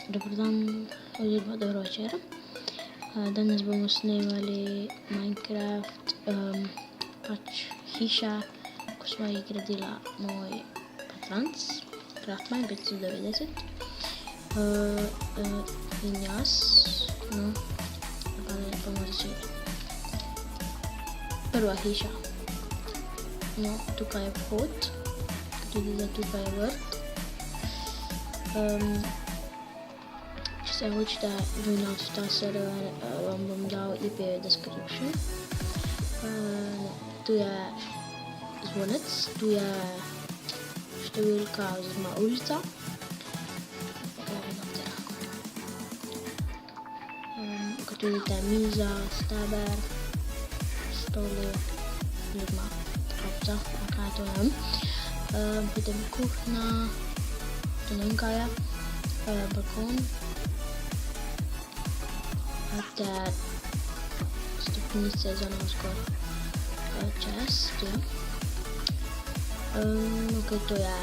Dobar dan, oziroma dobro večer. Danes bomo snemali Minecraft, hiša, ko smo jih gradila moj bratranec, Craftman 590 in jaz. No, pa bomo začeli. Prva hiša. No, tukaj je vhod, tudi da tukaj je vrt. Če se hočete joinati v ta server, vam bom dal IP description. Tu je zvonec, tu je številka oziroma ulica. Kot vidite, miza, steber, stoli oziroma klopca, kaj to vem. Potem kuhna, to ne vem kaj je, balkon. Ter stopnice za navzgor čez, ja. Ok, to je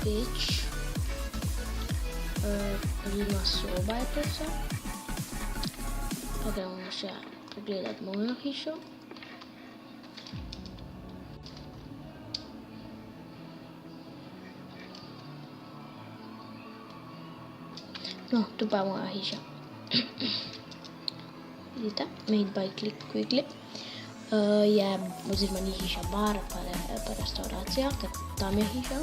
peč, oziroma soba je to vse. Pa gremo še pogledati mojo hišo. No, tu pa je moja hiša. Vidite, made by Click Quickly. Oziroma ni hiša, bar pa restauracija, ker tam je hiša.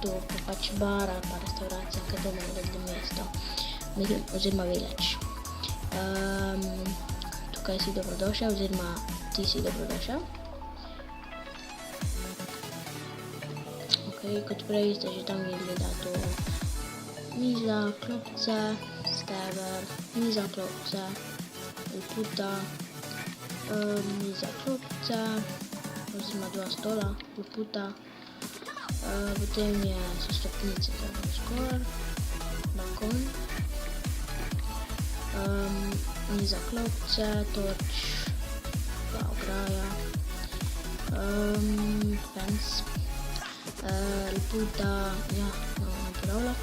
Tu pa pač bar ali pa restauracija, ker doma je mesto, oziroma village. Tukaj si dobrodošel, oziroma ti si dobrodošel. Ok, kot prej ste že tam videli, da to miza, klopce, steber, miza, klopce, loputa, miza, klopce, oziroma dva stola, loputa, potem so stopnice za navzgor, balkon, miza, klopce, torč, ograja, fence, loputa, ja, napravila.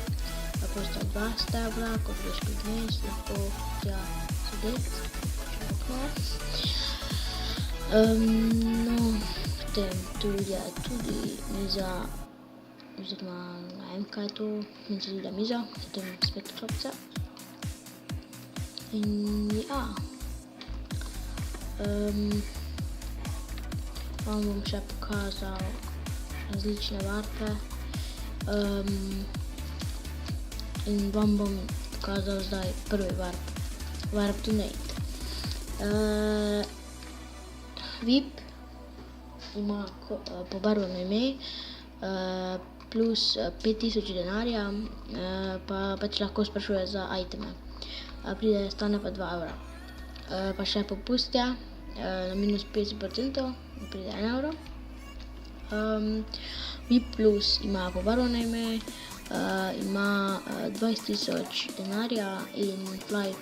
Lahko sta dva stebra, kot veški gnes, lahko tja sedeti, no, potem tu je tudi miza, oziroma ne vem kaj je to, meni se zdi, da je miza, potem spet klopce. In ja, vam bom še pokazal različne varpe. In vam bom pokazal zdaj prvi varp, Warp Donate. VIP ima pobarvano ime, plus 5000 denarja, pa pač lahko sprašuje za iteme. Stane pa 2 evra. Pa še popust je, na minus 50%, pride 1 evro. VIP plus ima pobarvano ime, ima 20 000 denarja in fly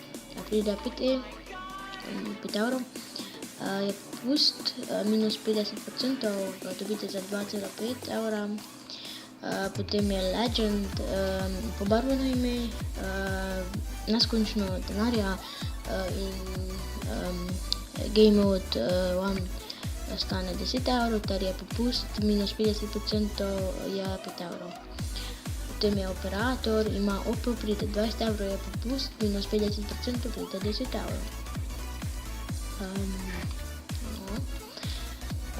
pride 5 evrov. Je popust, minus 50%, ga dobite za 2,5 evra. Potem je legend, pobarvano ime, neskončno denarja in game mode 1 stane 10 evrov, ter je popust, minus 50% je 5 evrov. Potem je operator, ima Opel, pride 20 evrov, je popust, minus 50% pride 10 evrov.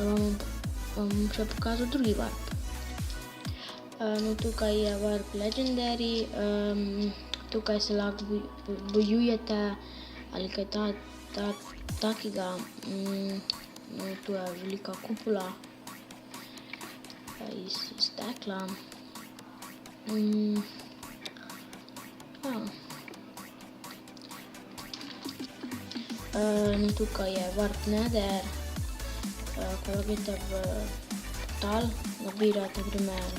Vam bom še pokazal drugi warp. No, tukaj je warp legendary, tukaj se lahko bojujete ali kaj takega. No, tu je velika kupola iz stekla. Ja. No, tukaj je warp nether, ko greste v portal, nabirate primer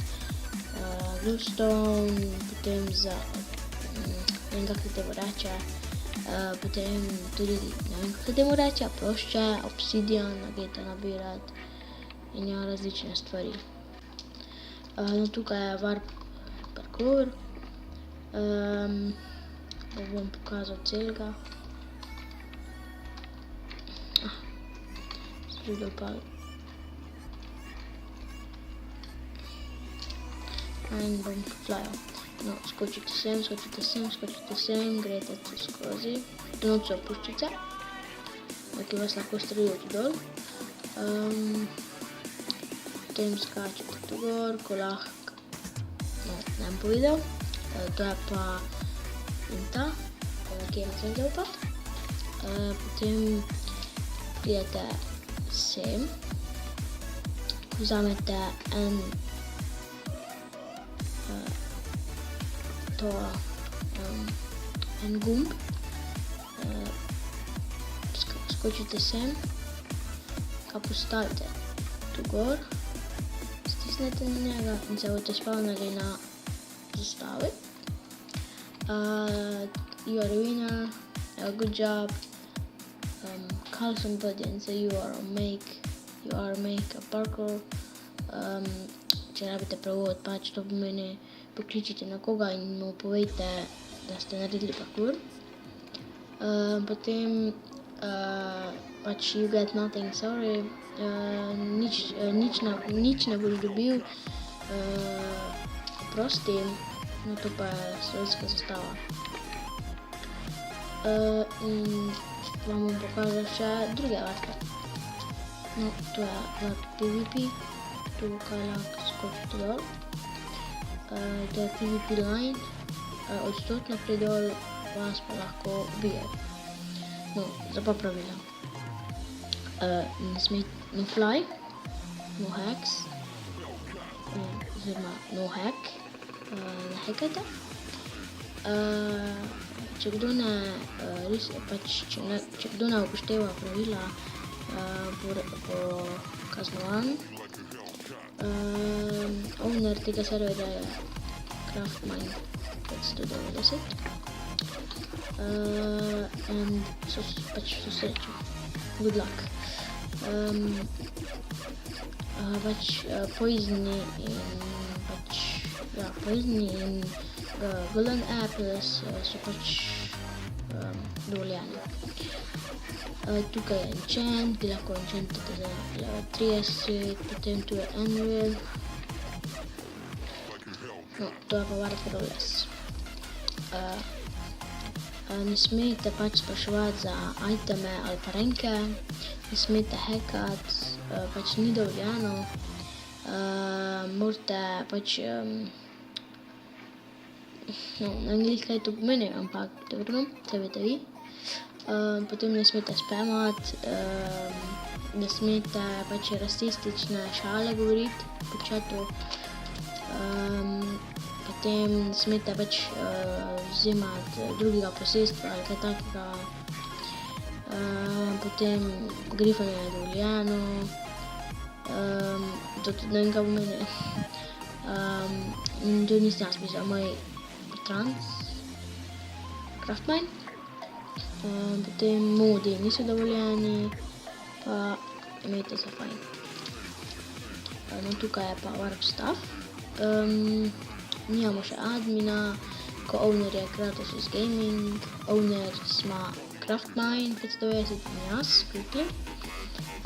glowstone, potem za, ne vem kako se temu reče, potem tudi, ne vem kako se temu reče, plošče, obsidian, greste nabirati in ja, različne stvari. No, tukaj je warp parkour, Pa bom pokazal celega. Zdaj pa. In bom flyal. No, skočite sem, greste tu skozi. Tu noč so puščice, ki vas lahko strelijo tu dol. Potem skačete tu gor, ko lahko, no, ne bom povedal. To je pa ta, kjer ne smem zaupati. Potem pridete sem, vzamete en gumb, skočite sem, ga postavite tu gor, stisnete na njega in se boste spavnili na zastavi. You are a winner, good job, call somebody and say you are a make a parkour. Če rabite prevod, pač to pomeni, pokličite na koga in mu povejte, da ste naredili parkour. Potem pač you get nothing, sorry, nič ne boš dobil, prosti, no to pa je slovenska zastava. In vam bom pokazal še druge vrste. No, to je vrt PvP, tukaj lahko skočite dol. To je PvP line, od stot naprej dol vas pa lahko ubije. No, zdaj pa pravila. No fly, no hacks, oziroma no hack, ne hackajte. Če kdo ne upošteva pravila, bo kaznovan. Owner tega serverja je Craftmine 590. And pač vso srečo. Good luck. Poison in golden apples so pač dovoljeni. Tukaj je enchant, ki lahko enchantate za level 30, potem tu je anvil. No, to je pa Warfroless. Ne smete pač spraševati za iteme ali pa ranke, ne smete hackati, pač ni dovoljeno. Morate pač, no, na angliški kaj to pomeni, ampak dobro, se veste vi. Potem ne smete spamati, ne smete pač rasistične šale govoriti po chatu. Potem ne smete pač vzimati drugega posestva ali kaj takega. Potem grifanje je dovoljeno. To tudi ne vem, kaj pomeni. To nisem jaz pisal, moj bratranec Craftmine. Potem modi niso dovoljeni, pa imejte se fajn. No, tukaj je pa warp stuff. Nimamo še admina, ko owner je Kratos Gaming, owner sma Craftmine 590 in jaz, quickly.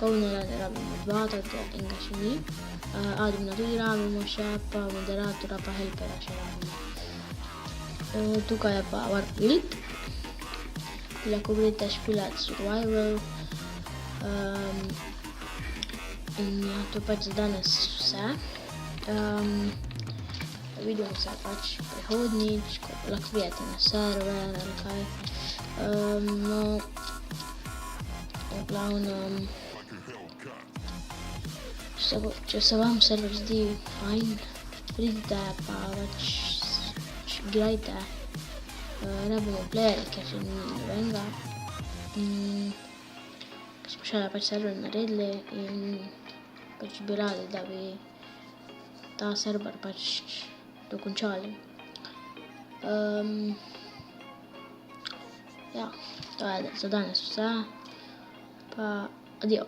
Ko ownera ne rabimo 2, tako enega še ni. Admina tudi rabimo še, pa moderatora pa helpera še rabimo. Tukaj je pa warp build. Lahko greste špilat survival. In ja, to pač za danes vse. Vidimo se pač prihodnjič, ko lahko prijete na server ali kaj. No, v glavnem, če se vam server zdi fajn, pridite pa pač igrajte. Rabimo player, ker še ni nobenega. Smo še pač server naredili in pač bi radi, da bi ta server pač dokončali. Ja, to je za danes vse, pa adijo.